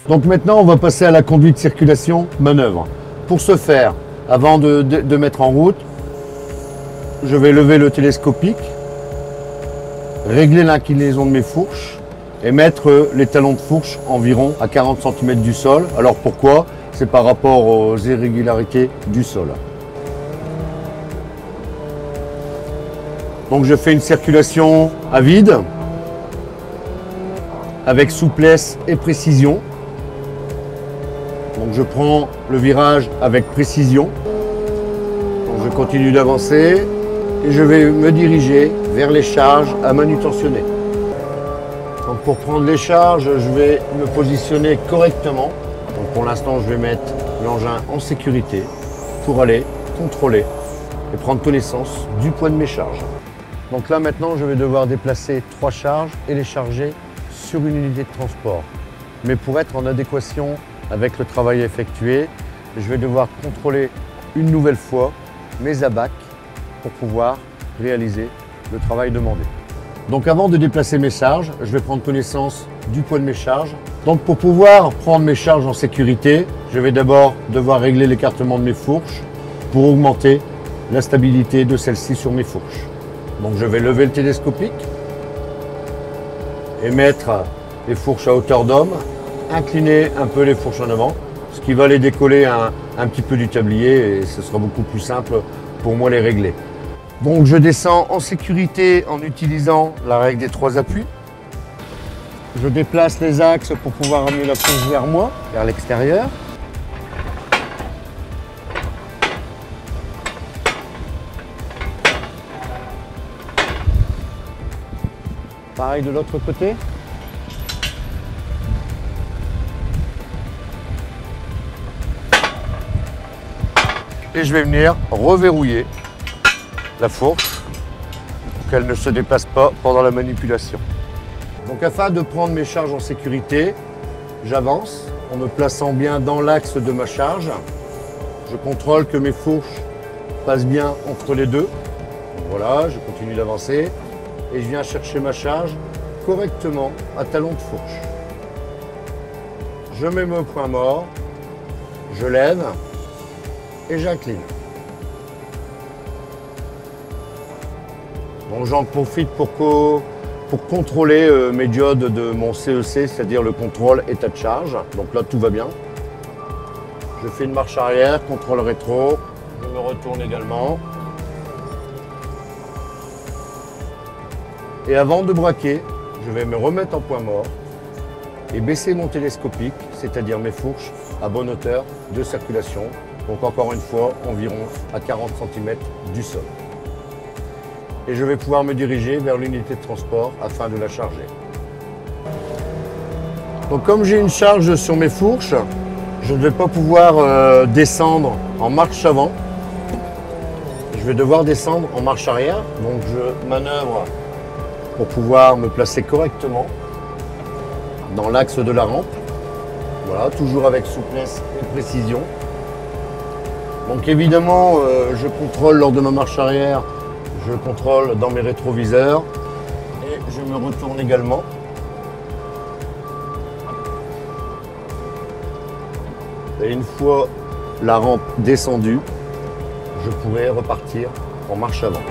Donc maintenant, on va passer à la conduite circulation manœuvre. Pour ce faire, avant de mettre en route, je vais lever le télescopique, régler l'inclinaison de mes fourches et mettre les talons de fourche environ à 40 cm du sol. Alors pourquoi? C'est par rapport aux irrégularités du sol. Donc je fais une circulation à vide, avec souplesse et précision. Donc je prends le virage avec précision. Donc je continue d'avancer et je vais me diriger vers les charges à manutentionner. Donc pour prendre les charges, je vais me positionner correctement. Donc pour l'instant, je vais mettre l'engin en sécurité pour aller contrôler et prendre connaissance du poids de mes charges. Donc là maintenant, je vais devoir déplacer 3 charges et les charger sur une unité de transport. Mais pour être en adéquation avec le travail effectué, je vais devoir contrôler une nouvelle fois mes abacs pour pouvoir réaliser le travail demandé. Donc avant de déplacer mes charges, je vais prendre connaissance du poids de mes charges. Donc pour pouvoir prendre mes charges en sécurité, je vais d'abord devoir régler l'écartement de mes fourches pour augmenter la stabilité de celle-ci sur mes fourches. Donc je vais lever le télescopique et mettre les fourches à hauteur d'homme, incliner un peu les fourches en avant, ce qui va les décoller un petit peu du tablier et ce sera beaucoup plus simple pour moi les régler. Donc je descends en sécurité en utilisant la règle des 3 appuis. Je déplace les axes pour pouvoir amener la fourche vers moi, vers l'extérieur. Pareil de l'autre côté. Et je vais venir reverrouiller la fourche pour qu'elle ne se déplace pas pendant la manipulation. Donc afin de prendre mes charges en sécurité, j'avance en me plaçant bien dans l'axe de ma charge. Je contrôle que mes fourches passent bien entre les deux. Voilà, je continue d'avancer et je viens chercher ma charge correctement à talon de fourche. Je mets mon point mort, je lève et j'incline. Donc j'en profite pour contrôler mes diodes de mon CEC, c'est-à-dire le contrôle état de charge. Donc là tout va bien. Je fais une marche arrière, contrôle rétro, je me retourne également. Et avant de braquer, je vais me remettre en point mort et baisser mon télescopique, c'est-à-dire mes fourches, à bonne hauteur de circulation. Donc encore une fois, environ à 40 cm du sol. Et je vais pouvoir me diriger vers l'unité de transport afin de la charger. Donc comme j'ai une charge sur mes fourches, je ne vais pas pouvoir descendre en marche avant. Je vais devoir descendre en marche arrière. Donc je manœuvre pour pouvoir me placer correctement dans l'axe de la rampe. Voilà, toujours avec souplesse et précision. Donc évidemment, je contrôle lors de ma marche arrière, je contrôle dans mes rétroviseurs et je me retourne également. Et une fois la rampe descendue, je pourrai repartir en marche avant.